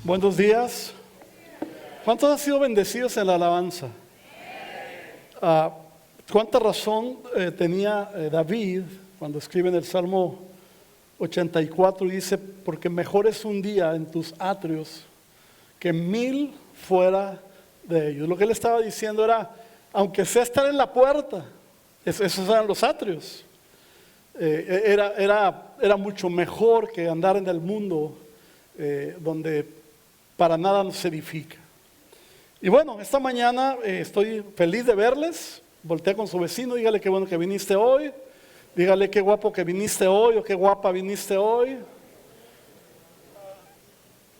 Buenos días. ¿Cuántos han sido bendecidos en la alabanza? ¿Cuánta razón tenía David cuando escribe en el Salmo 84 y dice, porque mejor es un día en tus atrios que 1000 fuera de ellos? Lo que él estaba diciendo era, aunque sea estar en la puerta, esos eran los atrios. Era mucho mejor que andar en el mundo donde para nada nos edifica. Y bueno, esta mañana estoy feliz de verles. Voltea con su vecino, dígale qué bueno que viniste hoy. Dígale qué guapo que viniste hoy o qué guapa viniste hoy.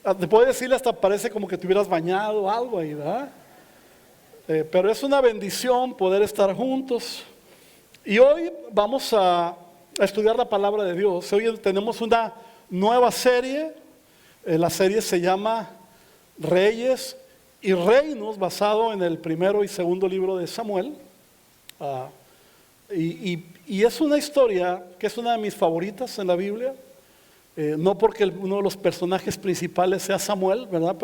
Te puedo decirle hasta parece como que te hubieras bañado o algo ahí, ¿verdad? Pero es una bendición poder estar juntos. Y hoy vamos a estudiar la palabra de Dios. Hoy tenemos una nueva serie. La serie se llama Reyes y Reinos, basado en el primero y segundo libro de Samuel. Y es una historia que es una de mis favoritas en la Biblia. No porque uno de los personajes principales sea Samuel, ¿verdad?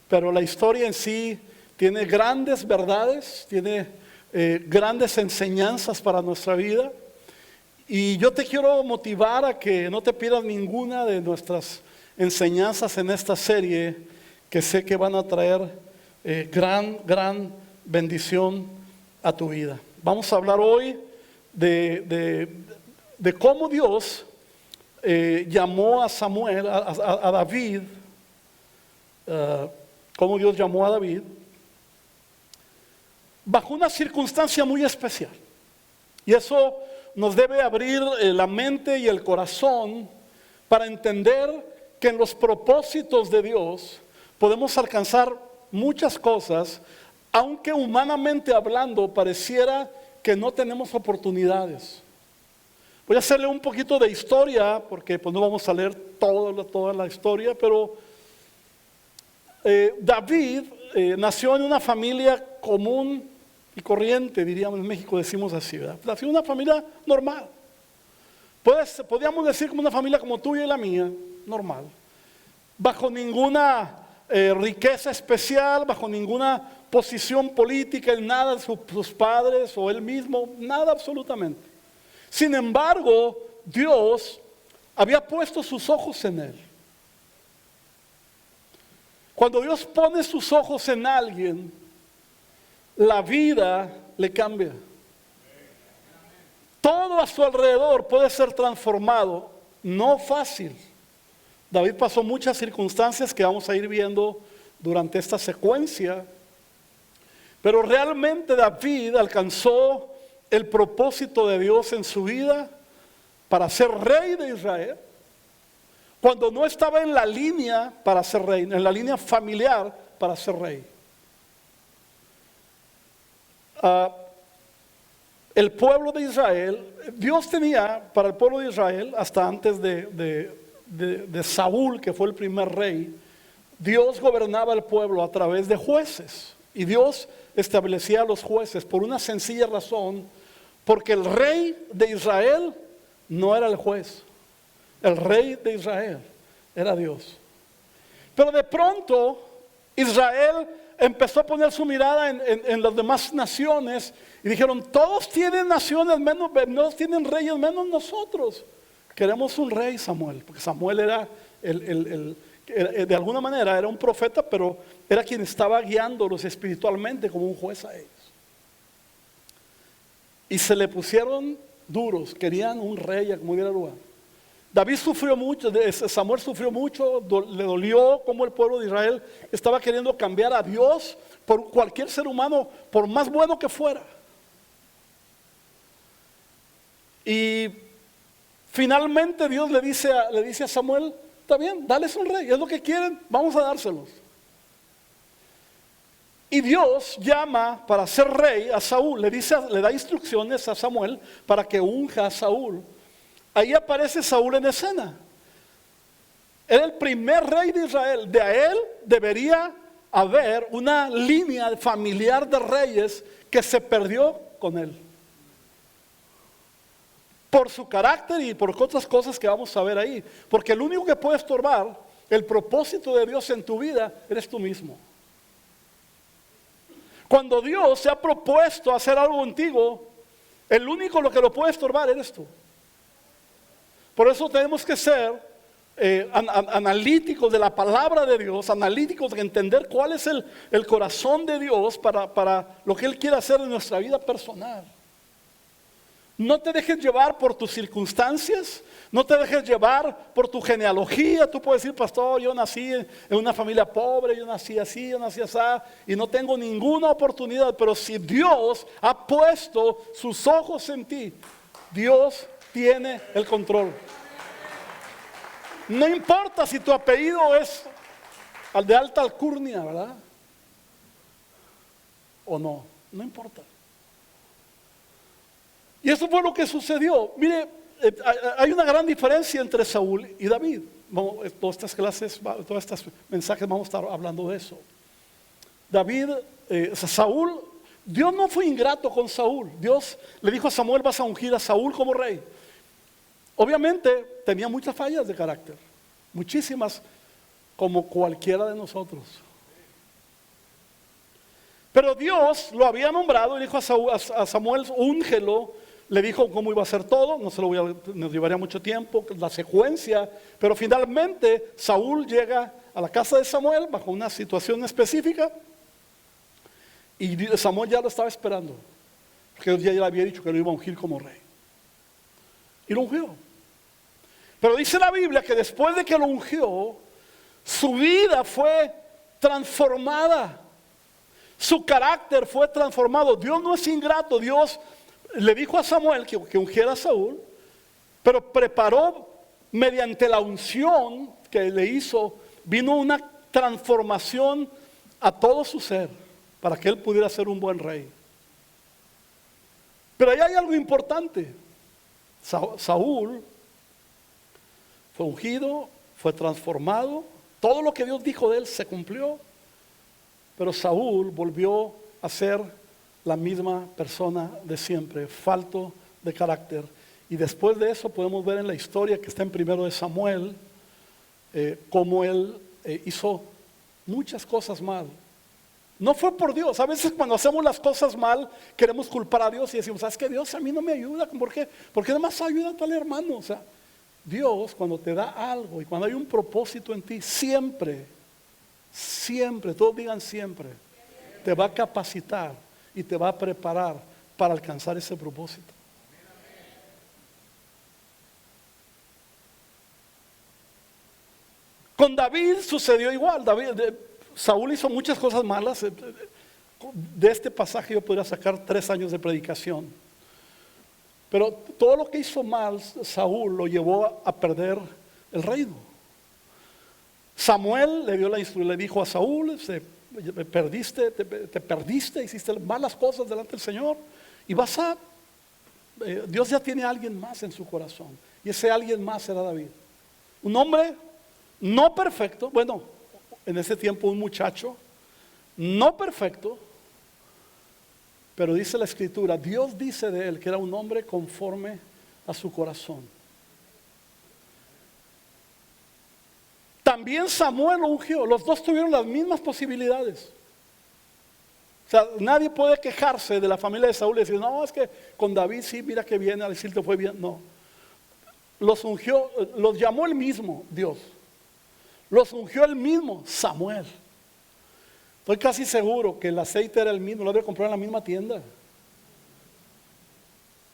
Pero la historia en sí tiene grandes verdades, tiene grandes enseñanzas para nuestra vida. Y yo te quiero motivar a que no te pierdas ninguna de nuestras enseñanzas en esta serie, que sé que van a traer gran bendición a tu vida. Vamos a hablar hoy de cómo Dios llamó a Samuel, a David, cómo Dios llamó a David bajo una circunstancia muy especial. Y eso nos debe abrir la mente y el corazón para entender que en los propósitos de Dios podemos alcanzar muchas cosas, aunque humanamente hablando pareciera que no tenemos oportunidades. Voy a hacerle un poquito de historia, porque pues no vamos a leer toda la historia, pero David nació en una familia común y corriente, diríamos en México, decimos así, ¿verdad? Nació en una familia normal. Podríamos decir como una familia como tuya y la mía, normal. Bajo ninguna riqueza especial, bajo ninguna posición política, en nada de sus padres o él mismo, nada absolutamente. Sin embargo, Dios había puesto sus ojos en él. Cuando Dios pone sus ojos en alguien, la vida le cambia. Todo a su alrededor puede ser transformado, no fácil. David pasó muchas circunstancias que vamos a ir viendo durante esta secuencia, pero realmente David alcanzó el propósito de Dios en su vida para ser rey de Israel, cuando no estaba en la línea para ser rey, en la línea familiar para ser rey. El pueblo de Israel, Dios tenía para el pueblo de Israel, hasta antes de Saúl, que fue el primer rey, Dios gobernaba el pueblo a través de jueces. Y Dios establecía a los jueces por una sencilla razón, porque el rey de Israel no era el juez. El rey de Israel era Dios. Pero de pronto Israel empezó a poner su mirada en las demás naciones y dijeron, todos tienen naciones menos, todos tienen reyes menos nosotros. Queremos un rey, Samuel, porque Samuel era de alguna manera era un profeta, pero era quien estaba guiándolos espiritualmente como un juez a ellos. Y se le pusieron duros, querían un rey como diera lugar. David sufrió mucho, Samuel sufrió mucho, le dolió como el pueblo de Israel estaba queriendo cambiar a Dios por cualquier ser humano, por más bueno que fuera. Y finalmente Dios le dice a Samuel, está bien, dales un rey, es lo que quieren, vamos a dárselos. Y Dios llama para ser rey a Saúl, le da instrucciones a Samuel para que unja a Saúl. Ahí aparece Saúl en escena. Era el primer rey de Israel. De a él debería haber una línea familiar de reyes que se perdió con él. Por su carácter y por otras cosas que vamos a ver ahí. Porque el único que puede estorbar el propósito de Dios en tu vida eres tú mismo. Cuando Dios se ha propuesto hacer algo contigo, el único lo que lo puede estorbar eres tú. Por eso tenemos que ser analíticos de la palabra de Dios, analíticos de entender cuál es el corazón de Dios para lo que Él quiere hacer en nuestra vida personal. No te dejes llevar por tus circunstancias, no te dejes llevar por tu genealogía. Tú puedes decir, pastor, yo nací en una familia pobre, yo nací así, yo nací así, y no tengo ninguna oportunidad. Pero si Dios ha puesto sus ojos en ti, Dios tiene el control. No importa si tu apellido es al de alta alcurnia, ¿verdad? O no, no importa. Y eso fue lo que sucedió. Mire, hay una gran diferencia entre Saúl y David. Todas estas clases, todos estos mensajes vamos a estar hablando de eso. Saúl, Dios no fue ingrato con Saúl. Dios le dijo a Samuel, vas a ungir a Saúl como rey. Obviamente tenía muchas fallas de carácter, muchísimas, como cualquiera de nosotros. Pero Dios lo había nombrado y dijo a Samuel, úngelo. Le dijo cómo iba a hacer todo, nos llevaría mucho tiempo, la secuencia, pero finalmente Saúl llega a la casa de Samuel bajo una situación específica y Samuel ya lo estaba esperando, porque Dios ya le había dicho que lo iba a ungir como rey. Y lo ungió. Pero dice la Biblia que después de que lo ungió, su vida fue transformada, su carácter fue transformado. Dios no es ingrato, Dios le dijo a Samuel que ungiera a Saúl, pero preparó mediante la unción que le hizo, vino una transformación a todo su ser para que él pudiera ser un buen rey. Pero ahí hay algo importante. Saúl fue ungido, fue transformado, todo lo que Dios dijo de él se cumplió, pero Saúl volvió a ser la misma persona de siempre, falto de carácter. Y después de eso podemos ver en la historia que está en 1 Samuel, cómo él hizo muchas cosas mal. No fue por Dios. A veces cuando hacemos las cosas mal, queremos culpar a Dios y decimos, ¿sabes qué? Dios a mí no me ayuda. ¿Por qué? ¿Por qué además ayuda a tal hermano? O sea, Dios cuando te da algo y cuando hay un propósito en ti, siempre, todos digan siempre, te va a capacitar y te va a preparar para alcanzar ese propósito. Con David sucedió igual. Saúl hizo muchas cosas malas. De este pasaje yo podría sacar 3 años de predicación. Pero todo lo que hizo mal Saúl lo llevó a perder el reino. Samuel le dio la instrucción, le dijo a Saúl, te perdiste, hiciste malas cosas delante del Señor y Dios ya tiene a alguien más en su corazón y ese alguien más era David, un hombre no perfecto, bueno, en ese tiempo un muchacho no perfecto, pero dice la Escritura, Dios dice de él que era un hombre conforme a su corazón. También Samuel lo ungió, los dos tuvieron las mismas posibilidades. O sea, nadie puede quejarse de la familia de Saúl y decir, no, es que con David sí, mira que viene, a decirte fue bien. No, los ungió, los llamó el mismo Dios, los ungió el mismo Samuel. Estoy casi seguro que el aceite era el mismo, lo había comprado en la misma tienda,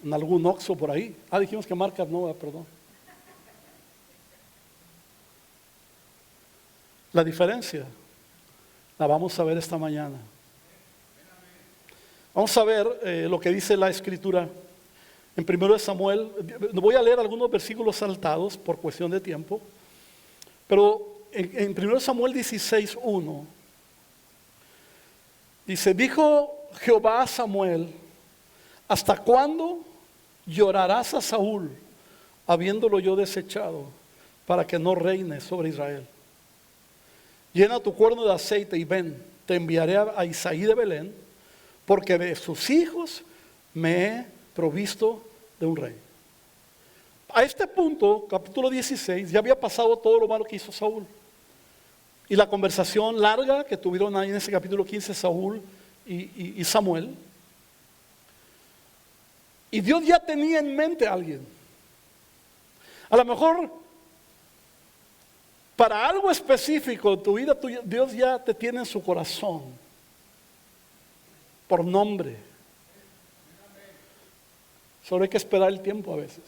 en algún Oxxo por ahí. Dijimos que marcas no, perdón. La diferencia la vamos a ver esta mañana. Vamos a ver lo que dice la Escritura en 1 Samuel. Voy a leer algunos versículos saltados por cuestión de tiempo, pero en 1 Samuel 16:1 dice, dijo Jehová a Samuel, ¿hasta cuándo llorarás a Saúl, habiéndolo yo desechado, para que no reine sobre Israel? Llena tu cuerno de aceite y ven, te enviaré a Isaí de Belén, porque de sus hijos me he provisto de un rey. A este punto, capítulo 16, ya había pasado todo lo malo que hizo Saúl. y la conversación larga que tuvieron ahí en ese capítulo 15 Saúl y Samuel. Y Dios ya tenía en mente a alguien. A lo mejor para algo específico en tu vida, Dios ya te tiene en su corazón, por nombre. Solo hay que esperar el tiempo a veces.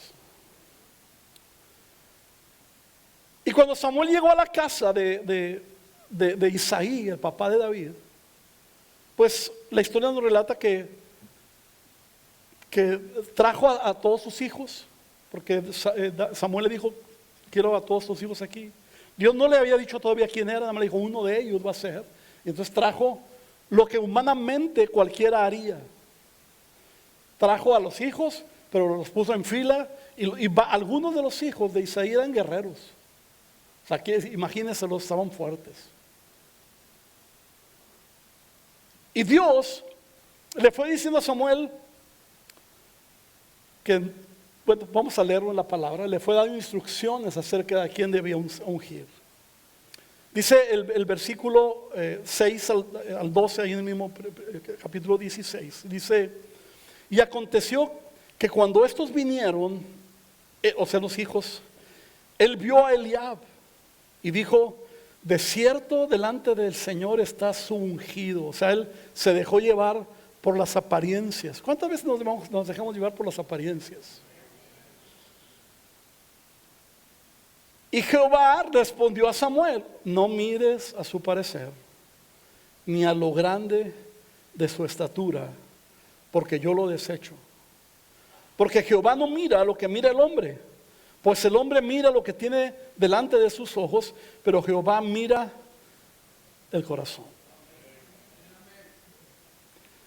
Y cuando Samuel llegó a la casa de Isaí, el papá de David, pues la historia nos relata que trajo a todos sus hijos, porque Samuel le dijo, quiero a todos tus hijos aquí. Dios no le había dicho todavía quién era, nada más le dijo, uno de ellos va a ser. Y entonces trajo lo que humanamente cualquiera haría. Trajo a los hijos, pero los puso en fila, algunos de los hijos de Isaí eran guerreros. O sea, que imagínense, los estaban fuertes. Y Dios le fue diciendo a Samuel que, bueno, vamos a leerlo en la palabra, le fue dando instrucciones acerca de quién debía ungir. Dice el versículo 6 al 12, ahí en el mismo capítulo 16, dice, y aconteció que cuando estos vinieron, o sea los hijos, él vio a Eliab y dijo, de cierto delante del Señor está su ungido. O sea, él se dejó llevar por las apariencias. ¿Cuántas veces nos dejamos llevar por las apariencias? Y Jehová respondió a Samuel, no mires a su parecer, ni a lo grande de su estatura, porque yo lo desecho. Porque Jehová no mira lo que mira el hombre, pues el hombre mira lo que tiene delante de sus ojos, pero Jehová mira el corazón.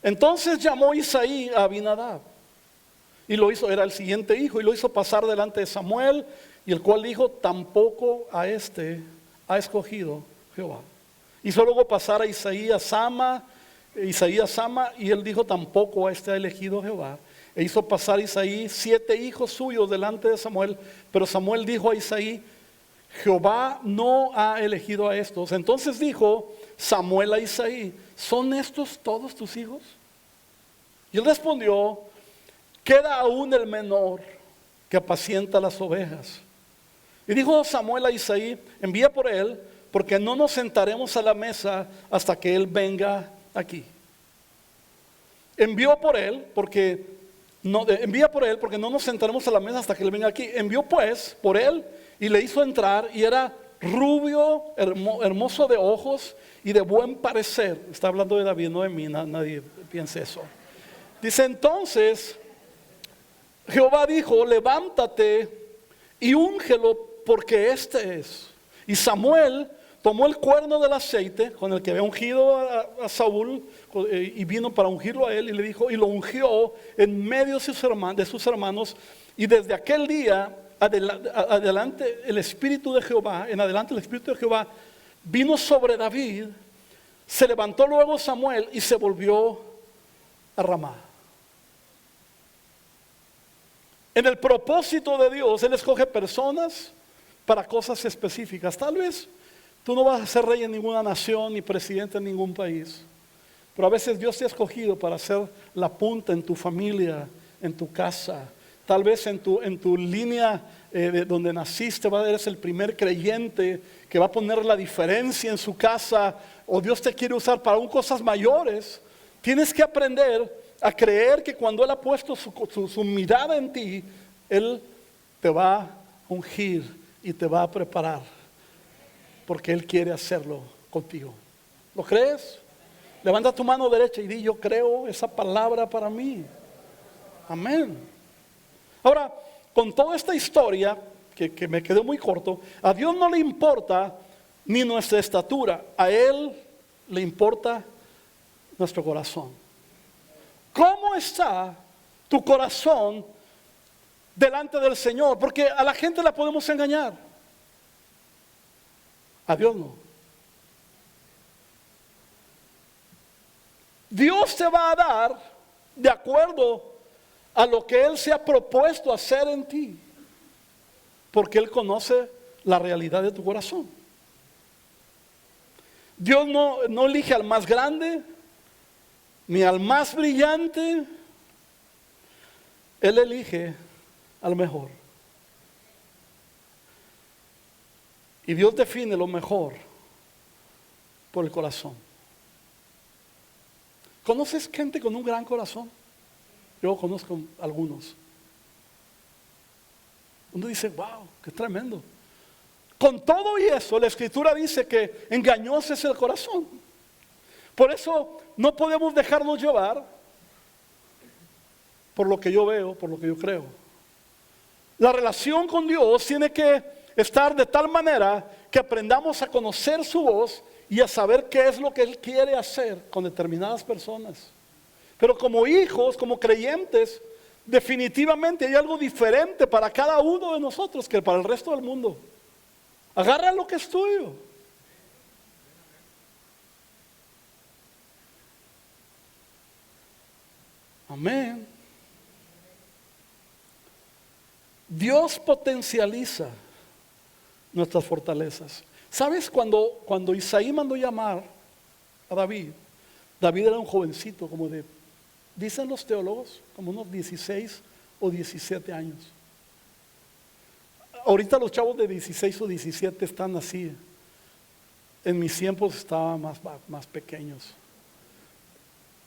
Entonces llamó Isaí a Abinadab, y lo hizo, era el siguiente hijo, y lo hizo pasar delante de Samuel, y el cual dijo, tampoco a este ha escogido Jehová. Hizo luego pasar a Isaí a Sama, y él dijo, tampoco a este ha elegido Jehová. E hizo pasar a Isaí 7 hijos suyos delante de Samuel, pero Samuel dijo a Isaí, Jehová no ha elegido a estos. Entonces dijo Samuel a Isaí, ¿son estos todos tus hijos? Y él respondió, queda aún el menor que apacienta las ovejas. Y dijo Samuel a Isaí, envía por él, porque no nos sentaremos a la mesa hasta que él venga aquí. Envía por él porque no nos sentaremos a la mesa hasta que él venga aquí. Envió pues por él y le hizo entrar, y era rubio, hermoso de ojos y de buen parecer. Está hablando de David, no de mí, nadie piense eso. Dice, entonces Jehová dijo, levántate y úngelo, porque este es. Y Samuel tomó el cuerno del aceite con el que había ungido a Saúl, y vino para ungirlo a él, y le dijo, y lo ungió en medio de sus hermanos, y desde aquel día adelante el Espíritu de Jehová, vino sobre David. Se levantó luego Samuel y se volvió a Ramá. En el propósito de Dios, Él escoge personas para cosas específicas. Tal vez tú no vas a ser rey en ninguna nación ni presidente en ningún país, pero a veces Dios te ha escogido para ser la punta en tu familia, en tu casa. Tal vez en tu línea de donde naciste eres el primer creyente que va a poner la diferencia en su casa, o Dios te quiere usar para cosas mayores. Tienes que aprender a creer que cuando Él ha puesto su mirada en ti, Él te va a ungir y te va a preparar, porque Él quiere hacerlo contigo. ¿Lo crees? Levanta tu mano derecha y di, yo creo esa palabra para mí. Amén. Ahora, con toda esta historia, que me quedó muy corto, a Dios no le importa ni nuestra estatura, a Él le importa nuestro corazón. ¿Cómo está tu corazón delante del Señor? Porque a la gente la podemos engañar, a Dios no. Dios te va a dar de acuerdo a lo que Él se ha propuesto hacer en ti, porque Él conoce la realidad de tu corazón. Dios no elige al más grande, ni al más brillante. Él elige al mejor. Y Dios define lo mejor por el corazón. ¿Conoces gente con un gran corazón? Yo conozco algunos. Uno dice, wow, qué tremendo. Con todo y eso, la Escritura dice que engañoso es el corazón. Por eso no podemos dejarnos llevar por lo que yo veo, por lo que yo creo. La relación con Dios tiene que estar de tal manera que aprendamos a conocer su voz y a saber qué es lo que Él quiere hacer con determinadas personas. Pero como hijos, como creyentes, definitivamente hay algo diferente para cada uno de nosotros que para el resto del mundo. Agarra lo que es tuyo. Amén. Dios potencializa nuestras fortalezas. ¿Sabes cuando Isaí mandó llamar a David? David era un jovencito, como dicen los teólogos, como unos 16 o 17 años. Ahorita los chavos de 16 o 17 están así. En mis tiempos estaban más pequeños.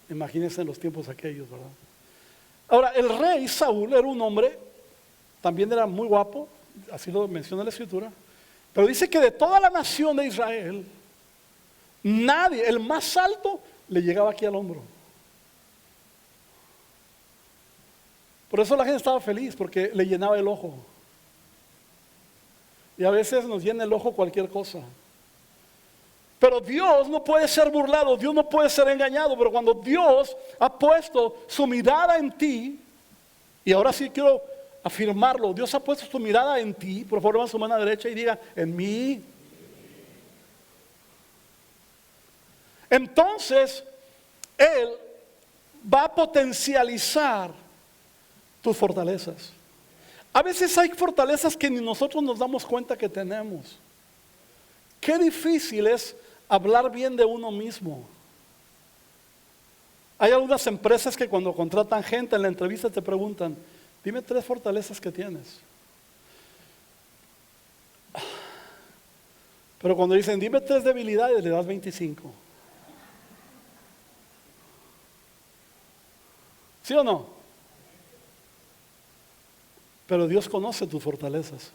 Imagínense en los tiempos aquellos, ¿verdad? Ahora, el rey Saúl era un hombre, también era muy guapo, así lo menciona la Escritura, pero dice que de toda la nación de Israel, nadie, el más alto, le llegaba aquí al hombro. Por eso la gente estaba feliz, porque le llenaba el ojo. Y a veces nos llena el ojo cualquier cosa. Pero Dios no puede ser burlado, Dios no puede ser engañado. Pero cuando Dios ha puesto su mirada en ti, y ahora sí quiero afirmarlo, Dios ha puesto su mirada en ti, por favor, levanta su mano derecha y diga, en mí. Entonces, Él va a potencializar tus fortalezas. A veces hay fortalezas que ni nosotros nos damos cuenta que tenemos. Qué difícil es hablar bien de uno mismo. Hay algunas empresas que cuando contratan gente en la entrevista te preguntan, dime 3 fortalezas que tienes. Pero cuando dicen, dime 3 debilidades, le das 25. ¿Sí o no? Pero Dios conoce tus fortalezas.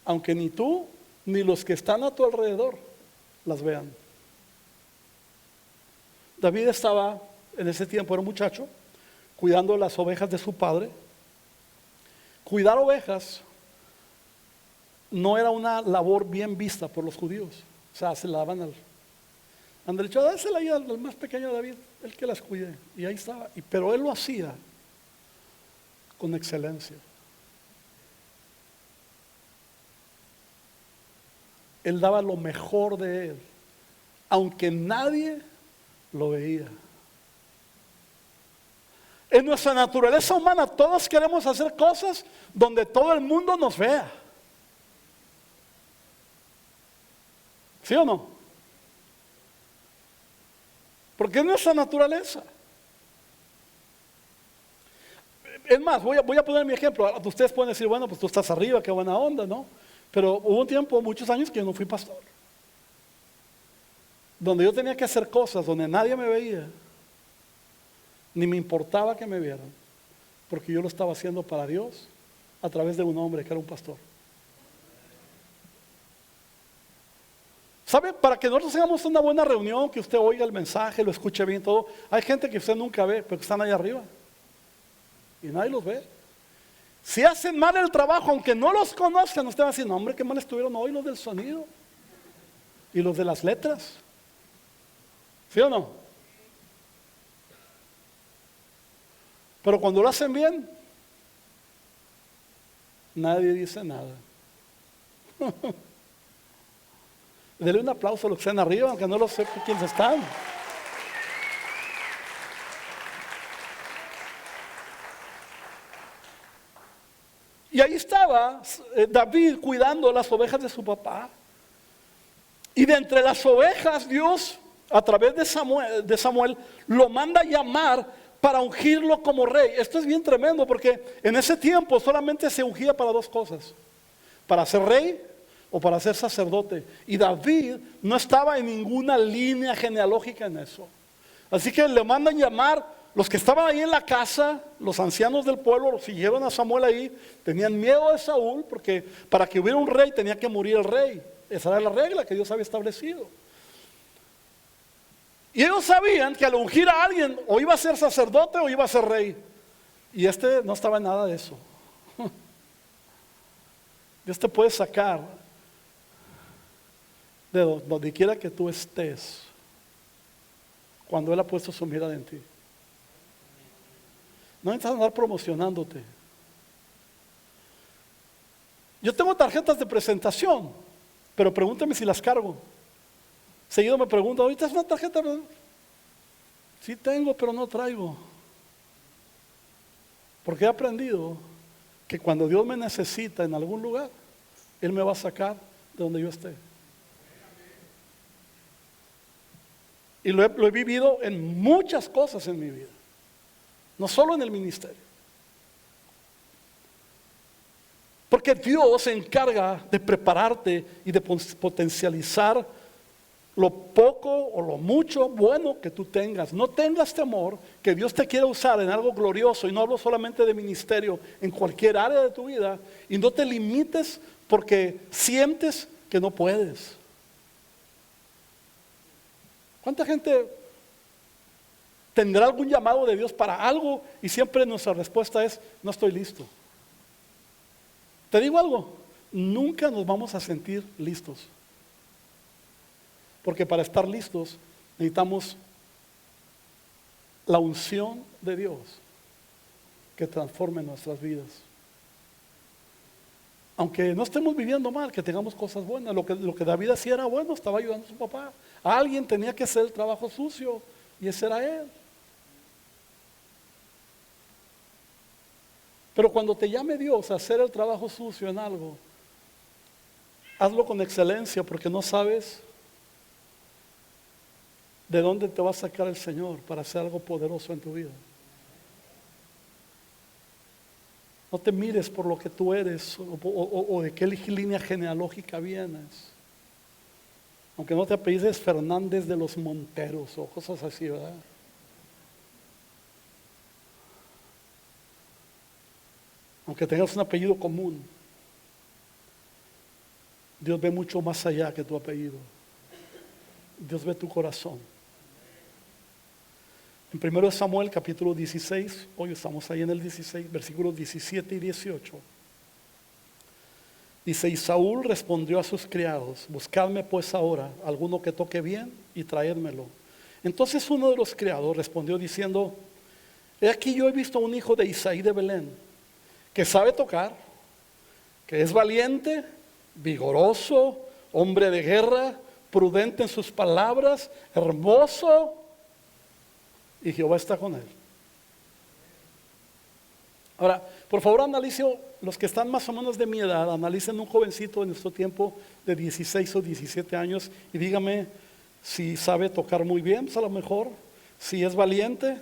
Aunque ni tú ni los que están a tu alrededor las vean. David estaba en ese tiempo, era un muchacho, cuidando las ovejas de su padre. Cuidar ovejas no era una labor bien vista por los judíos. O sea, se la daban al derecho, dásela ahí al más pequeño de David, el que las cuide. Y ahí estaba. Pero él lo hacía con excelencia. Él daba lo mejor de él, aunque nadie lo veía. En nuestra naturaleza humana todos queremos hacer cosas donde todo el mundo nos vea. ¿Sí o no? Porque es nuestra naturaleza. Es más, voy a poner mi ejemplo. Ustedes pueden decir, bueno, pues tú estás arriba, qué buena onda, ¿no? Pero hubo un tiempo, muchos años, que yo no fui pastor. Donde yo tenía que hacer cosas donde nadie me veía, ni me importaba que me vieran, porque yo lo estaba haciendo para Dios a través de un hombre que era un pastor. ¿Sabe? Para que nosotros tengamos una buena reunión, que usted oiga el mensaje, lo escuche bien todo, hay gente que usted nunca ve, pero que están ahí arriba y nadie los ve. Si hacen mal el trabajo, aunque no los conozcan, usted va a decir, no, hombre, qué mal estuvieron hoy los del sonido y los de las letras. ¿Sí o no? Pero cuando lo hacen bien, nadie dice nada. Dele un aplauso a los que están arriba, aunque no lo sepa quiénes están. Y ahí estaba David cuidando las ovejas de su papá. Y de entre las ovejas, Dios, a través de Samuel, lo manda a llamar para ungirlo como rey. Esto es bien tremendo porque en ese tiempo solamente se ungía para dos cosas: para ser rey o para ser sacerdote. Y David no estaba en ninguna línea genealógica en eso. Así que le mandan llamar. Los que estaban ahí en la casa, los ancianos del pueblo, los siguieron a Samuel ahí, tenían miedo de Saúl, porque para que hubiera un rey tenía que morir el rey. Esa era la regla que Dios había establecido. Y ellos sabían que al ungir a alguien, o iba a ser sacerdote o iba a ser rey. Y no estaba en nada de eso. Dios te puede sacar de donde quiera que tú estés, cuando Él ha puesto su mirada en ti. No necesitas andar promocionándote. Yo tengo tarjetas de presentación, pero pregúntame si las cargo. Seguido me preguntan, ¿ahorita es una tarjeta? Sí tengo, pero no traigo. Porque he aprendido que cuando Dios me necesita en algún lugar, Él me va a sacar de donde yo esté. Y lo he vivido en muchas cosas en mi vida. No solo en el ministerio. Porque Dios se encarga de prepararte y de potencializar lo poco o lo mucho bueno que tú tengas. No tengas temor que Dios te quiera usar en algo glorioso. Y no hablo solamente de ministerio, en cualquier área de tu vida. Y no te limites porque sientes que no puedes. ¿Cuánta gente tendrá algún llamado de Dios para algo y siempre nuestra respuesta es: no estoy listo? Te digo algo, nunca nos vamos a sentir listos, porque para estar listos necesitamos la unción de Dios que transforme nuestras vidas. Aunque no estemos viviendo mal, que tengamos cosas buenas. Lo que David hacía era bueno, estaba ayudando a su papá. A alguien tenía que hacer el trabajo sucio y ese era él. Pero cuando te llame Dios a hacer el trabajo sucio en algo, hazlo con excelencia, porque no sabes de dónde te va a sacar el Señor para hacer algo poderoso en tu vida. No te mires por lo que tú eres o de qué línea genealógica vienes. Aunque no te apellides Fernández de los Monteros o cosas así, ¿verdad? Aunque tengas un apellido común, Dios ve mucho más allá que tu apellido. Dios ve tu corazón. En 1 Samuel capítulo 16, hoy estamos ahí en el 16, versículos 17 y 18. Dice: y Saúl respondió a sus criados: buscadme pues ahora alguno que toque bien y traédmelo. Entonces uno de los criados respondió diciendo: he aquí, yo he visto a un hijo de Isaí de Belén, que sabe tocar, que es valiente, vigoroso, hombre de guerra, prudente en sus palabras, hermoso, y Jehová está con él. Ahora, por favor, analicen, los que están más o menos de mi edad, analicen un jovencito en nuestro tiempo de 16 o 17 años y dígame si sabe tocar muy bien, pues a lo mejor, si es valiente,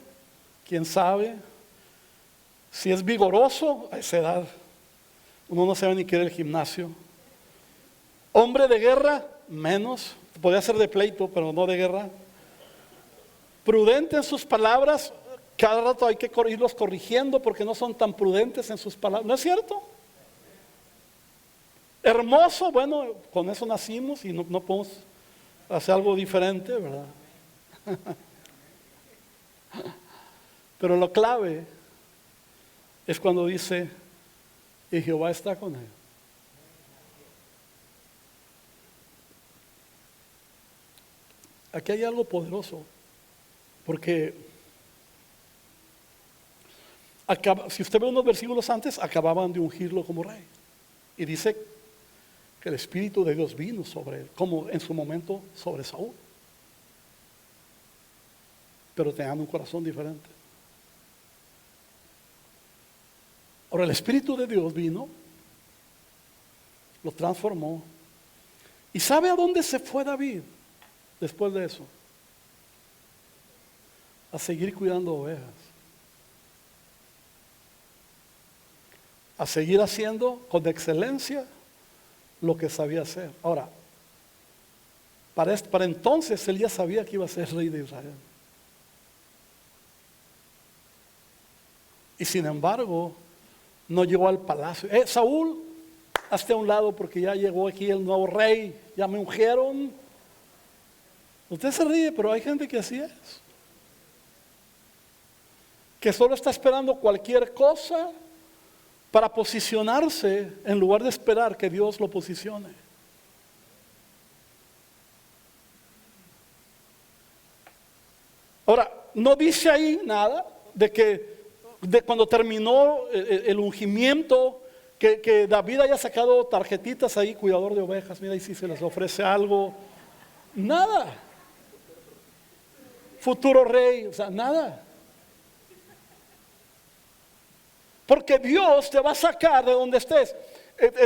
quién sabe, si es vigoroso a esa edad, uno no sabe ni qué era el gimnasio. Hombre de guerra, menos, podría ser de pleito, pero no de guerra. Prudente en sus palabras, cada rato hay que irlos corrigiendo porque no son tan prudentes en sus palabras, ¿no es cierto? Hermoso, bueno, con eso nacimos y no podemos hacer algo diferente, ¿verdad? Pero lo clave es cuando dice: y Jehová está con él. Aquí hay algo poderoso, porque si usted ve unos versículos antes, acababan de ungirlo como rey. Y dice que el Espíritu de Dios vino sobre él, como en su momento sobre Saúl. Pero tenían un corazón diferente. Ahora el Espíritu de Dios vino, lo transformó, ¿Y sabe a dónde se fue David después de eso? A seguir cuidando ovejas. A seguir haciendo con excelencia lo que sabía hacer. Ahora, para entonces él ya sabía que iba a ser rey de Israel. Y sin embargo, no llegó al palacio. Saúl, hazte a un lado porque ya llegó aquí el nuevo rey, ya me ungieron. Usted se ríe, pero hay gente que así es. Que solo está esperando cualquier cosa para posicionarse en lugar de esperar que Dios lo posicione. Ahora, no dice ahí nada de cuando terminó el ungimiento, que David haya sacado tarjetitas ahí, cuidador de ovejas, mira, y si se les ofrece algo, nada. Futuro rey, o sea, nada. Porque Dios te va a sacar de donde estés.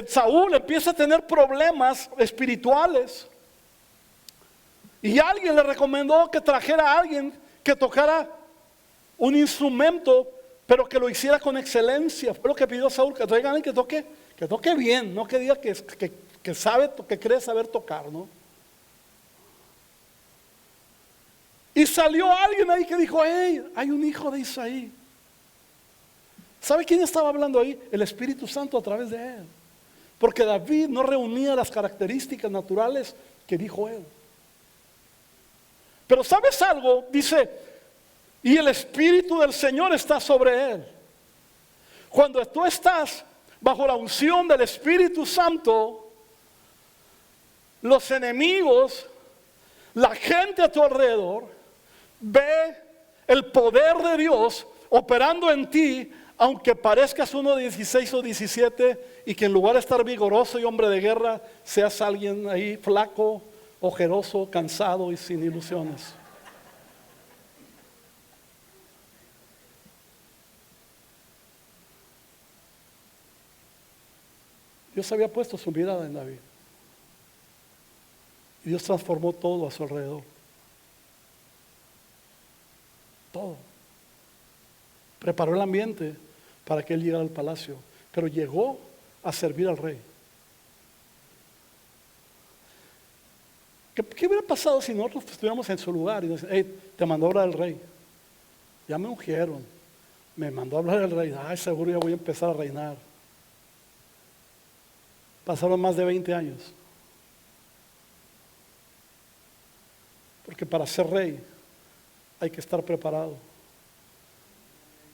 Saúl empieza a tener problemas espirituales. Y alguien le recomendó que trajera a alguien que tocara un instrumento, pero que lo hiciera con excelencia. Fue lo que pidió Saúl, que traiga a alguien que toque bien, no que diga que sabe, que cree saber tocar, ¿no? Y salió alguien ahí que dijo, hey, hay un hijo de Isaí. ¿Sabe quién estaba hablando ahí? El Espíritu Santo a través de él. Porque David no reunía las características naturales que dijo él. Pero ¿sabes algo? Dice, y el Espíritu del Señor está sobre él. Cuando tú estás bajo la unción del Espíritu Santo, los enemigos, la gente a tu alrededor, ve el poder de Dios operando en ti. Aunque parezcas uno de 16 o 17 y que en lugar de estar vigoroso y hombre de guerra, seas alguien ahí flaco, ojeroso, cansado y sin ilusiones. Dios había puesto su mirada en David. Y Dios transformó todo a su alrededor. Todo. Preparó el ambiente para que él llegara al palacio, pero llegó a servir al rey. ¿Qué hubiera pasado si nosotros estuviéramos en su lugar y decían, hey, te mandó a hablar el rey? Ya me ungieron, me mandó a hablar el rey, ay, seguro ya voy a empezar a reinar. Pasaron más de 20 años. Porque para ser rey hay que estar preparado.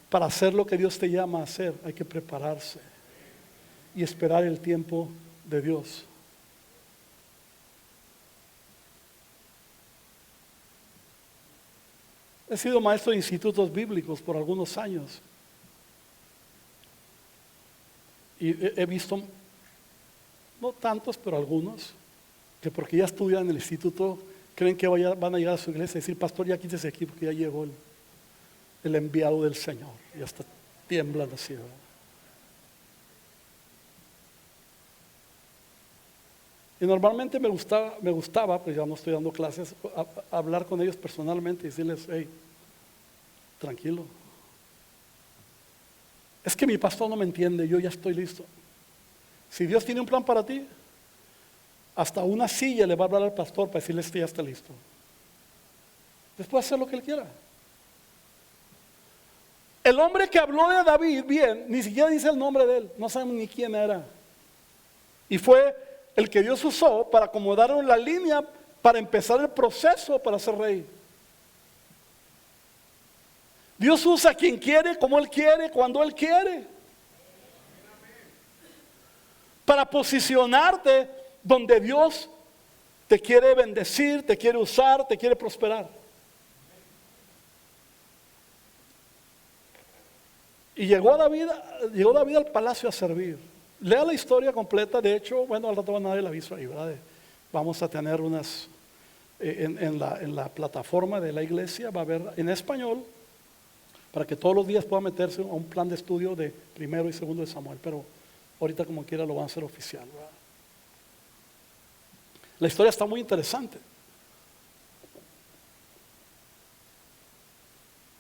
Para hacer lo que Dios te llama a hacer, hay que prepararse y esperar el tiempo de Dios. He sido maestro de institutos bíblicos por algunos años. Y he visto, no tantos, pero algunos, que porque ya estudian en el instituto, creen que van a llegar a su iglesia y decir, pastor, ya quítese aquí porque ya llegó el enviado del Señor. Y hasta tiemblan así, ¿verdad? Y normalmente me gustaba, pues ya no estoy dando clases, hablar con ellos personalmente y decirles, hey, tranquilo. Es que mi pastor no me entiende, yo ya estoy listo. Si Dios tiene un plan para ti, hasta una silla le va a hablar al pastor para decirle que ya está listo. Después hacer lo que él quiera. El hombre que habló de David bien, ni siquiera dice el nombre de él, no sabemos ni quién era. Y fue el que Dios usó para acomodar la línea para empezar el proceso para ser rey. Dios usa a quien quiere, como Él quiere, cuando Él quiere. Para posicionarte donde Dios te quiere bendecir, te quiere usar, te quiere prosperar. Y llegó David al palacio a servir. Lea la historia completa. De hecho, bueno, al rato van a dar el aviso ahí, ¿verdad? Vamos a tener unas en la plataforma de la iglesia, va a haber en español, para que todos los días puedan meterse a un plan de estudio de primero y segundo de Samuel. Pero ahorita como quiera lo van a hacer oficial, ¿verdad? La historia está muy interesante.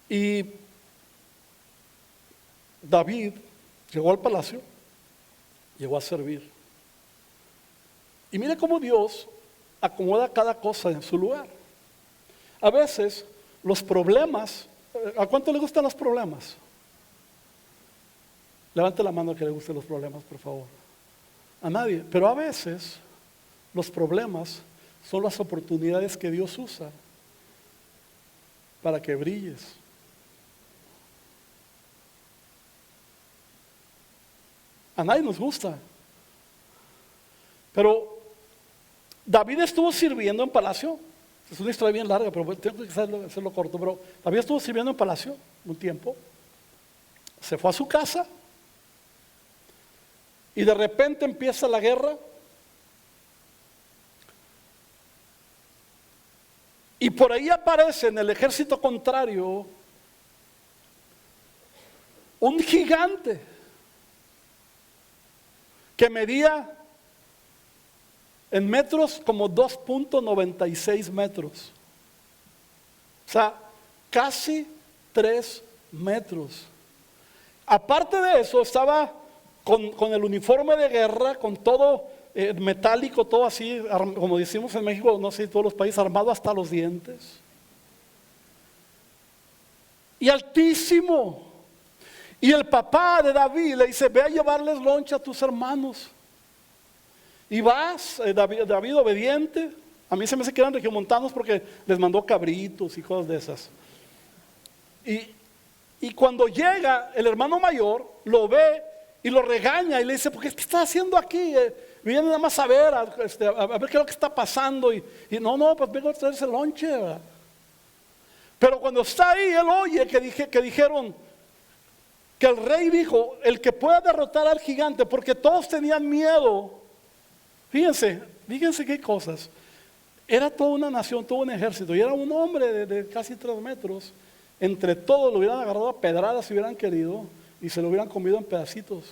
Y David llegó al palacio, llegó a servir. Y mire cómo Dios acomoda cada cosa en su lugar. A veces los problemas, ¿a cuánto le gustan los problemas? Levante la mano que le gusten los problemas, por favor. A nadie. Pero a veces los problemas son las oportunidades que Dios usa para que brilles. A nadie nos gusta. Pero David estuvo sirviendo en palacio. Es una historia bien larga, pero tengo que hacerlo corto. Pero David estuvo sirviendo en palacio un tiempo. Se fue a su casa. Y de repente empieza la guerra. Y por ahí aparece en el ejército contrario un gigante que medía en metros como 2.96 metros. O sea, casi 3 metros. Aparte de eso, estaba con el uniforme de guerra, con todo metálico, todo así, como decimos en México, no sé, todos los países, armado hasta los dientes. Y altísimo. Y el papá de David le dice: ve a llevarles loncha a tus hermanos. Y vas, David obediente. A mí se me hace que eran regiomontanos porque les mandó cabritos y cosas de esas. Y cuando llega el hermano mayor, lo ve y lo regaña y le dice: ¿por qué estás haciendo aquí? Viene nada más a ver, a ver qué es lo que está pasando. Y no, pues vengo a traerse lonche, ¿verdad? Pero cuando está ahí, él oye que dijeron que el rey dijo: el que pueda derrotar al gigante, porque todos tenían miedo. Fíjense qué cosas. Era toda una nación, todo un ejército, y era un hombre de casi 3 metros. Entre todos lo hubieran agarrado a pedradas si hubieran querido, y se lo hubieran comido en pedacitos.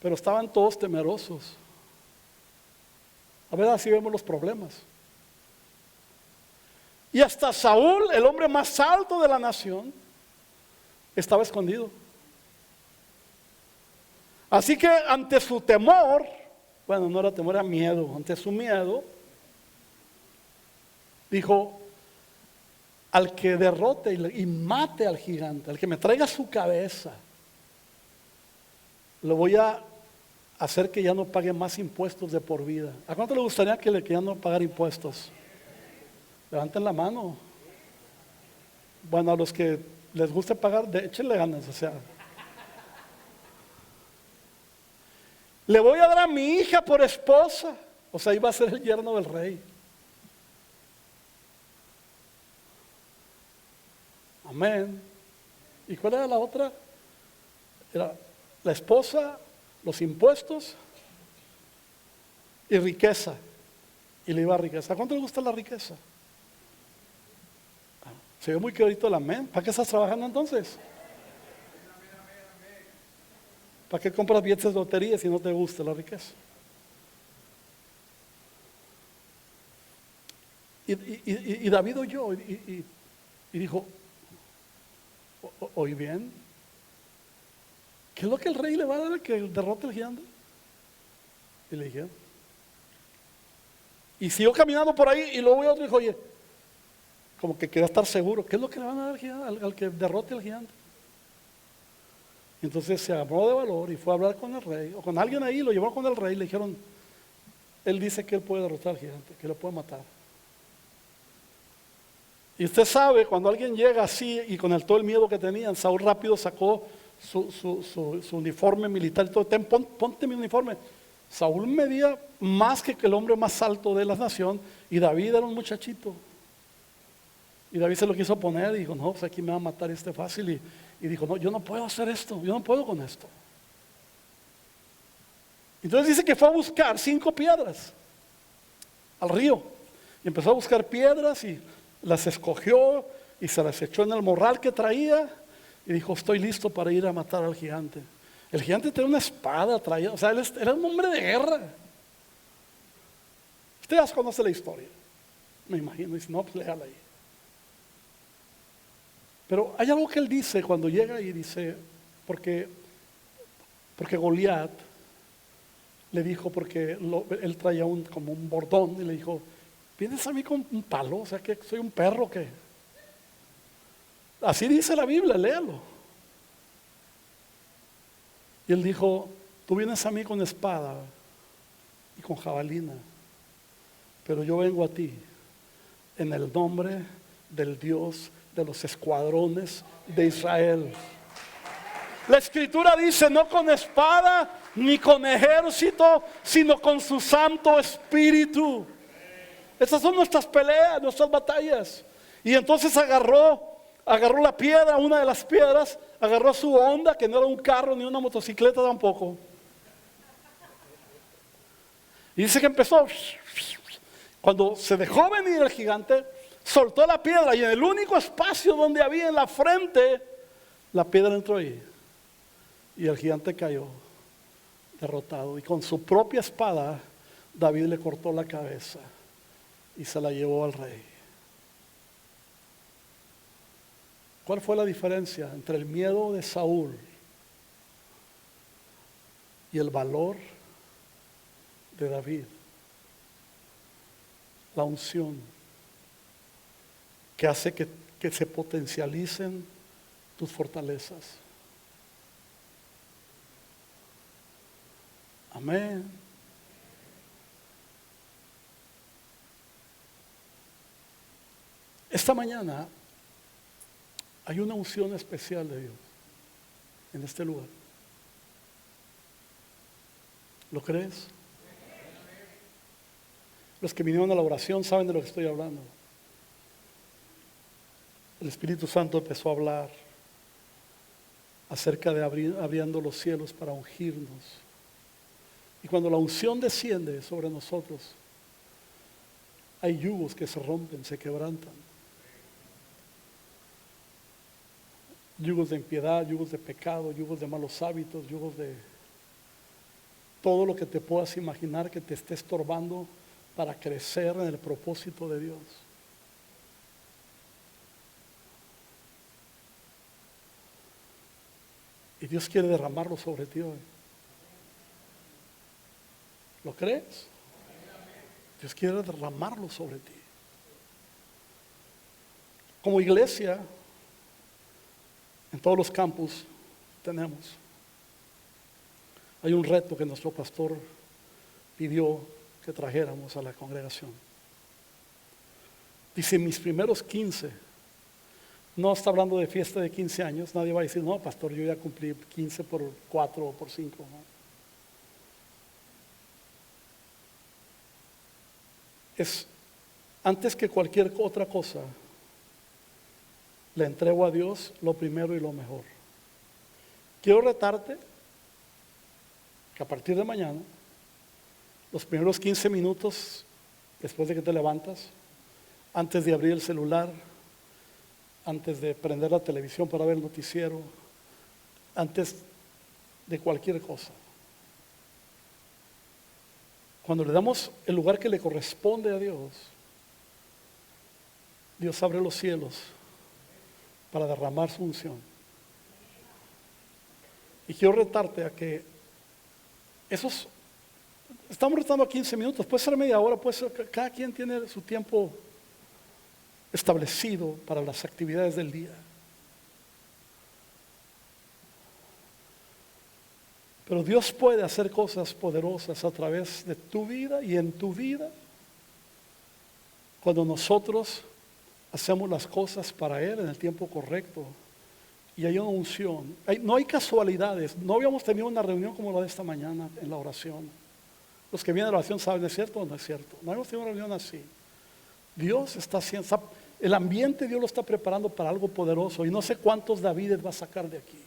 Pero estaban todos temerosos. A ver, así vemos los problemas. Y hasta Saúl, el hombre más alto de la nación, estaba escondido. Así que ante su temor, bueno, no era temor, era miedo. Ante su miedo, dijo: al que derrote y mate al gigante, al que me traiga su cabeza, lo voy a hacer que ya no pague más impuestos de por vida. ¿A cuánto le gustaría que ya no pagara impuestos? Levanten la mano. Bueno, a los que les guste pagar, échenle ganas, o sea. Le voy a dar a mi hija por esposa. O sea, iba a ser el yerno del rey. Amén. ¿Y cuál era la otra? Era la esposa, los impuestos y riqueza. Y le iba a riqueza. ¿A cuánto le gusta la riqueza? Se ve muy clarito el amén. ¿Para qué estás trabajando entonces? ¿Para qué compras billetes de lotería si no te gusta la riqueza? Y David oyó y dijo: ¿oí bien? ¿Qué es lo que el rey le va a dar al que derrote al gigante? Y le dijeron. Y siguió caminando por ahí y luego otro dijo: oye, como que quería estar seguro, ¿qué es lo que le van a dar al que derrote al gigante? Entonces se armó de valor y fue a hablar con el rey, o con alguien ahí, lo llevó con el rey y le dijeron: él dice que él puede derrotar al gigante, que lo puede matar. Y usted sabe, cuando alguien llega así y con todo el miedo que tenían, Saúl rápido sacó su uniforme militar y todo: ponte mi uniforme. Saúl medía más que el hombre más alto de la nación, y David era un muchachito. Y David se lo quiso poner y dijo: no, pues aquí me va a matar fácil. Y dijo: no, yo no puedo hacer esto, yo no puedo con esto. Entonces dice que fue a buscar 5 piedras al río. Y empezó a buscar piedras y las escogió y se las echó en el morral que traía. Y dijo: estoy listo para ir a matar al gigante. El gigante tenía una espada, o sea, él era un hombre de guerra. Usted ya conoce la historia, me imagino. Dice, no, pues léala ahí. Pero hay algo que él dice cuando llega y dice, porque Goliat le dijo, porque él traía como un bordón, y le dijo, ¿vienes a mí con un palo? O sea, que soy un perro, que así dice la Biblia, léalo. Y él dijo, tú vienes a mí con espada y con jabalina, pero yo vengo a ti en el nombre del Dios de los escuadrones de Israel. La escritura dice, no con espada ni con ejército, sino con su Santo Espíritu. Esas son nuestras peleas, nuestras batallas. Y entonces agarró la piedra, una de las piedras, agarró su Honda, que no era un carro ni una motocicleta tampoco. Y dice que empezó, cuando se dejó venir el gigante, soltó la piedra, y en el único espacio donde había en la frente, la piedra entró ahí. Y el gigante cayó derrotado. Y con su propia espada, David le cortó la cabeza y se la llevó al rey. ¿Cuál fue la diferencia entre el miedo de Saúl y el valor de David? La unción que hace que se potencialicen tus fortalezas. Amén. Esta mañana hay una unción especial de Dios en este lugar. ¿Lo crees? Los que vinieron a la oración saben de lo que estoy hablando. El Espíritu Santo empezó a hablar acerca de abriendo los cielos para ungirnos. Y cuando la unción desciende sobre nosotros, hay yugos que se rompen, se quebrantan. Yugos de impiedad, yugos de pecado, yugos de malos hábitos, yugos de todo lo que te puedas imaginar que te esté estorbando para crecer en el propósito de Dios. Y Dios quiere derramarlo sobre ti hoy. ¿Lo crees? Dios quiere derramarlo sobre ti. Como iglesia, en todos los campus tenemos. Hay un reto que nuestro pastor pidió que trajéramos a la congregación. Dice, mis primeros 15, no está hablando de fiesta de 15 años, nadie va a decir, no, pastor, yo ya cumplí 15 por 4 o por 5. ¿no? Es antes que cualquier otra cosa, le entrego a Dios lo primero y lo mejor. Quiero retarte que a partir de mañana, los primeros 15 minutos después de que te levantas, antes de abrir el celular, antes de prender la televisión para ver el noticiero, antes de cualquier cosa, cuando le damos el lugar que le corresponde a Dios, Dios abre los cielos para derramar su unción. Y quiero retarte a que estamos retando a 15 minutos, puede ser media hora, puede ser, cada quien tiene su tiempo establecido para las actividades del día. Pero Dios puede hacer cosas poderosas a través de tu vida y en tu vida cuando nosotros hacemos las cosas para Él en el tiempo correcto y hay una unción. No hay casualidades. No habíamos tenido una reunión como la de esta mañana en la oración. Los que vienen a la oración saben, ¿es cierto o no es cierto? No habíamos tenido una reunión así. Dios está haciendo, el ambiente Dios lo está preparando para algo poderoso y no sé cuántos Davides va a sacar de aquí.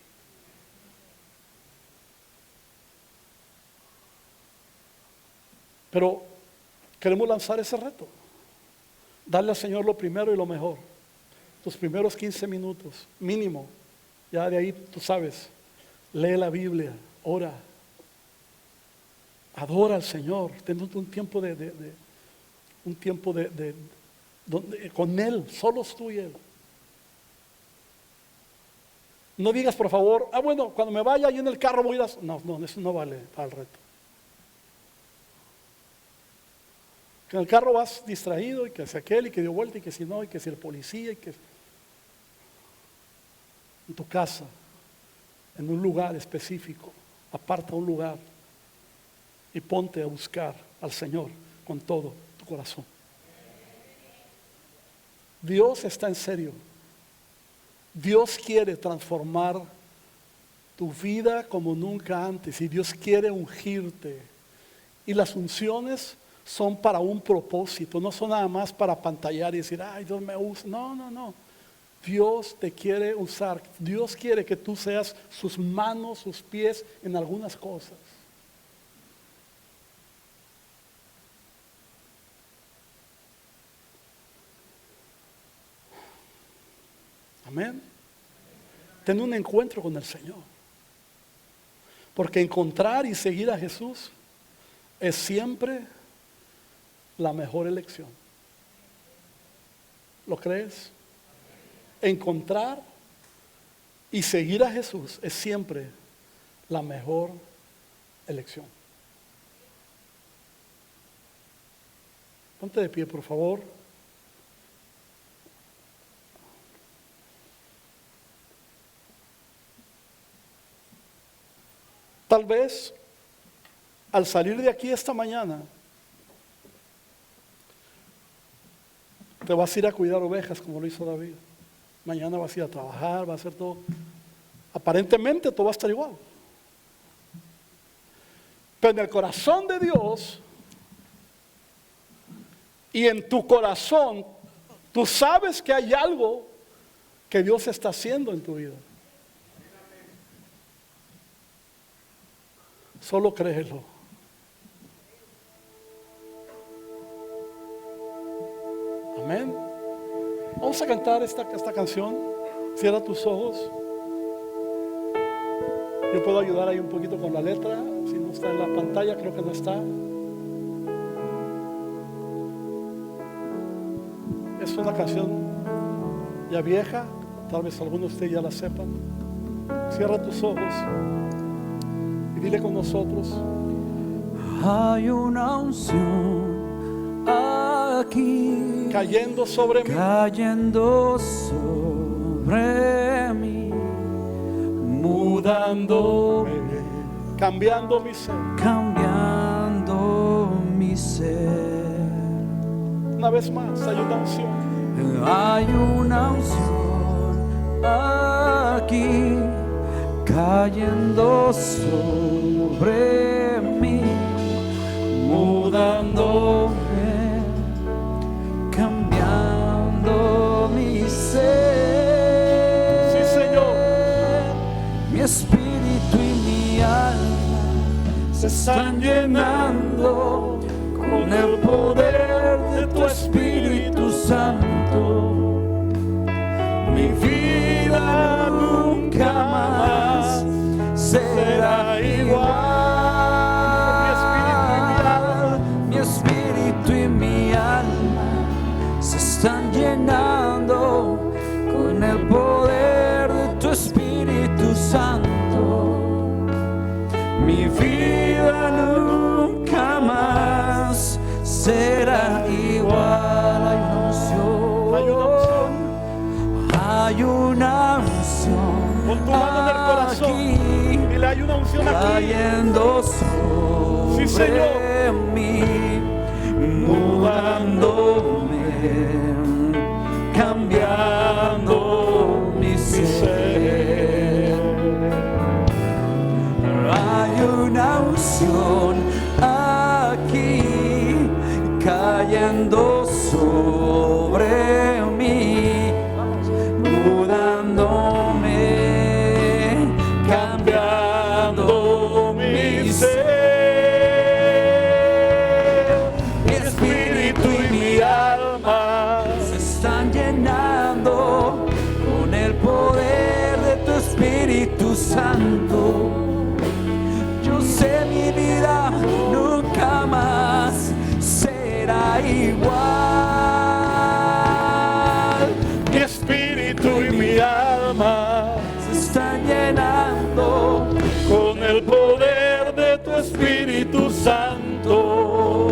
Pero queremos lanzar ese reto. Darle al Señor lo primero y lo mejor. Tus primeros 15 minutos, mínimo. Ya de ahí tú sabes, lee la Biblia, ora, adora al Señor, ten un tiempo de un tiempo con Él, solos tú y Él. No digas, por favor, bueno, cuando me vaya yo en el carro voy a ir a... No, eso no vale para el reto. Que en el carro vas distraído y que si aquel y que dio vuelta y que si no y que si el policía y que... En tu casa, en un lugar específico, aparta un lugar y ponte a buscar al Señor con todo tu corazón. Dios está en serio. Dios quiere transformar tu vida como nunca antes y Dios quiere ungirte. Y las unciones son para un propósito, no son nada más para pantallar y decir, ay, Dios me usa. No. Dios te quiere usar. Dios quiere que tú seas sus manos, sus pies en algunas cosas. Amén. Ten un encuentro con el Señor. Porque encontrar y seguir a Jesús es siempre la mejor elección. ¿Lo crees? Encontrar y seguir a Jesús es siempre la mejor elección. Ponte de pie, por favor. Tal vez al salir de aquí esta mañana te vas a ir a cuidar ovejas como lo hizo David. Mañana vas a ir a trabajar, vas a hacer todo. Aparentemente todo va a estar igual. Pero en el corazón de Dios y en tu corazón, tú sabes que hay algo que Dios está haciendo en tu vida. Solo créelo. Amén. Vamos a cantar esta canción. Cierra tus ojos. Yo puedo ayudar ahí un poquito con la letra. Si no está en la pantalla, creo que no está. Es una canción ya vieja. Tal vez algunos de ustedes ya la sepan. Cierra tus ojos y dile con nosotros. Hay una unción aquí cayendo sobre mí, cayendo sobre mí, mudándome, cambiando mi ser. cambiando mi ser. Una vez más, hay una unción. Hay una unción aquí cayendo sobre mí, mudándome, cambiando mi ser. Sí, Señor. Mi espíritu y mi alma se están llenando con el poder de tu Espíritu Santo. Mi vida nunca más será igual. Mi espíritu y mi alma se están llenando con el poder de tu Espíritu Santo. Mi vida nunca más será igual. Hay una unción. Con tu mano en el corazón. Dile, hay una unción aquí. Cayendo sobre Sí, Señor. mí, mudándome, cambiando mi ser. Hay una unción aquí cayendo sobre mí, mudándome, cambiando mi ser. Mi espíritu y mi alma se están llenando con el poder de tu Espíritu Santo. Yo sé mi vida nunca más será igual. el poder de tu Espíritu Santo,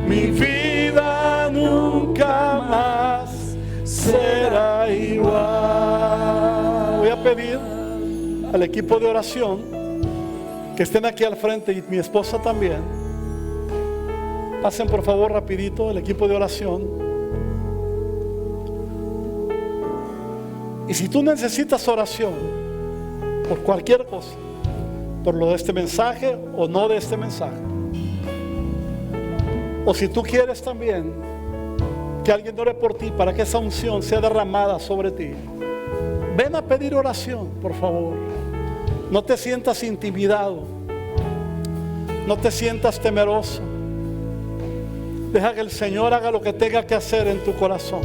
mi vida nunca más será igual. Voy a pedir al equipo de oración que estén aquí al frente, y mi esposa también. Pasen por favor rapidito el equipo de oración. Y si tú necesitas oración por cualquier cosa, por lo de este mensaje o no de este mensaje, o si tú quieres también que alguien ore por ti para que esa unción sea derramada sobre ti, ven a pedir oración, por favor. No te sientas intimidado, no te sientas temeroso. Deja que el Señor haga lo que tenga que hacer en tu corazón.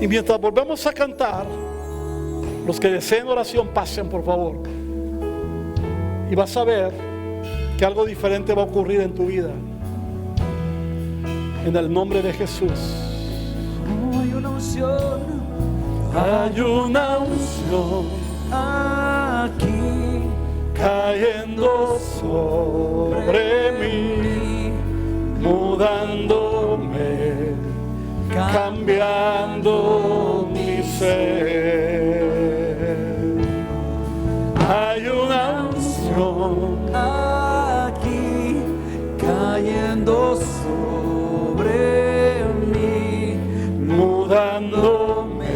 Y mientras volvemos a cantar, los que deseen oración pasen por favor, y vas a ver que algo diferente va a ocurrir en tu vida, en el nombre de Jesús. Hay una unción, Hay una unción aquí cayendo sobre mí, mudándome, cambiando mi ser. Hay una unción aquí cayendo sobre mí, mudándome,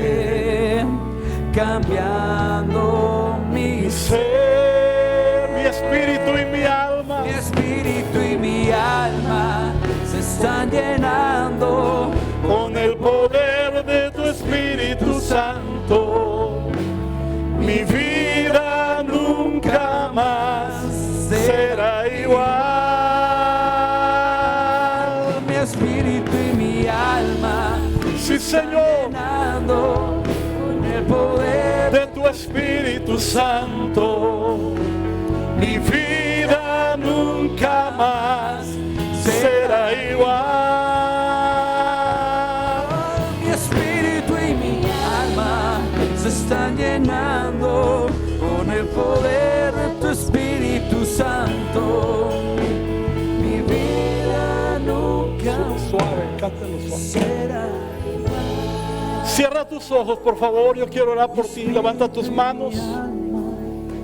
cambiando mi ser, mi espíritu y mi alma. Mi espíritu y mi alma se están llenando Con el poder de tu Espíritu Santo, mi vida nunca más será igual. mi espíritu y mi alma Sí, Señor, llenando con el poder de tu Espíritu Santo, mi vida nunca más será igual. mi espíritu y mi alma se están llenando con el poder de tu Espíritu Santo. Mi vida nunca Suave, cántalo suave. será. Cierra tus ojos, por favor. Yo quiero orar por ti. Levanta tus manos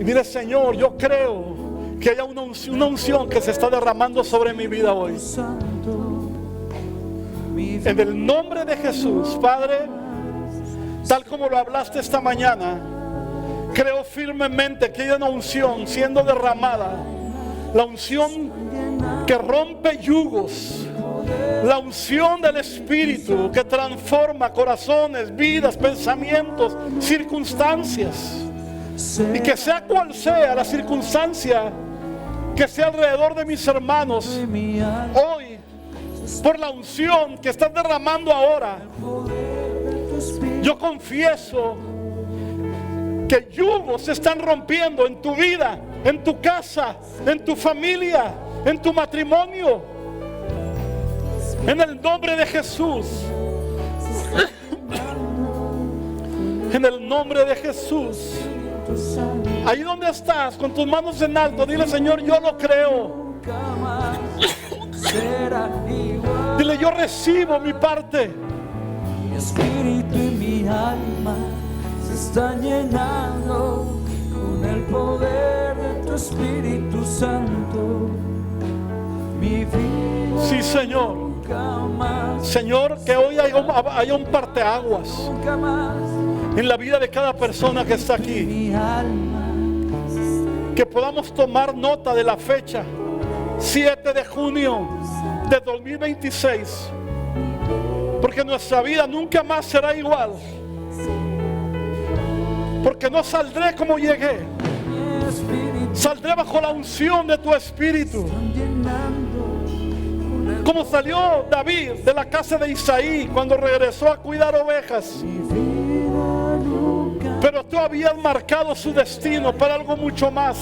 y dile: Señor, yo creo que haya una unción que se está derramando sobre mi vida hoy. En el nombre de Jesús, Padre, tal como lo hablaste esta mañana, creo firmemente que hay una unción siendo derramada. La unción que rompe yugos, la unción del Espíritu que transforma corazones, vidas, pensamientos, circunstancias. Y que sea cual sea la circunstancia que sea alrededor de mis hermanos, hoy, por la unción que estás derramando ahora, yo confieso que yugos se están rompiendo en tu vida, en tu casa, en tu familia, en tu matrimonio. En el nombre de Jesús. En el nombre de Jesús. Ahí donde estás, con tus manos en alto, dile: Señor, yo lo creo. Dile: yo recibo mi parte. Mi espíritu y mi alma se están llenando con el poder de tu Espíritu Santo. Mi vida Sí, Señor. nunca más, Señor, que hoy haya un parteaguas nunca más. en la vida de cada persona que está aquí. Mi alma Que podamos tomar nota de la fecha 7 de junio de 2026, porque nuestra vida nunca más será igual, porque no saldré como llegué, mi espíritu saldré bajo la unción de tu Espíritu, llenando con el como salió David de la casa de Isaí cuando regresó a cuidar ovejas. mi vida nunca. Pero tú habías marcado su destino para algo mucho más.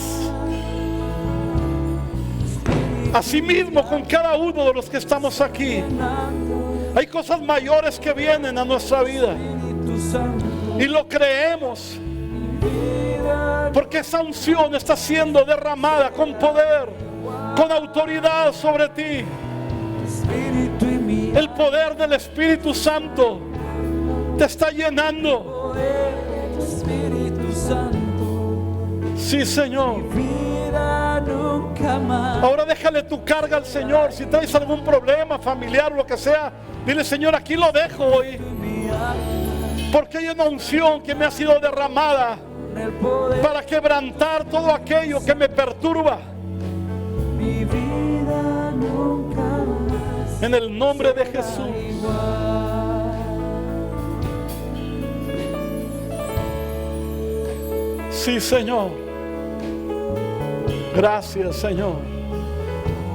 Asimismo, con cada uno de los que estamos aquí, hay cosas mayores que vienen a nuestra vida Espíritu Santo, y lo creemos. vida Porque esa unción está siendo derramada con poder, con autoridad sobre ti. Espíritu y mi El poder del Espíritu Santo te está llenando. poder, tu Espíritu Santo. Sí, Señor. Vida nunca más. Ahora déjale tu carga al Señor. Si traes algún problema familiar o lo que sea, dile: Señor, aquí lo dejo hoy. Mi alma Porque hay una unción que me ha sido derramada en el poder. para quebrantar todo aquello que me perturba. Mi vida nunca más. En el nombre de Jesús. Sí, Señor. Gracias, Señor.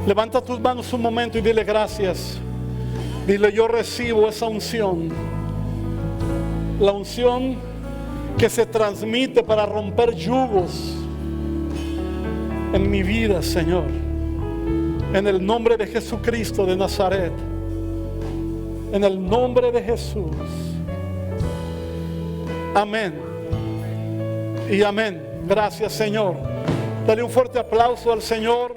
Levanta tus manos un momento y dile gracias. Dile: yo recibo esa unción. La unción que se transmite para romper yugos en mi vida, Señor. En el nombre de Jesucristo de Nazaret. En el nombre de Jesús. Amén. Y amén. Gracias, Señor. Dale un fuerte aplauso al Señor.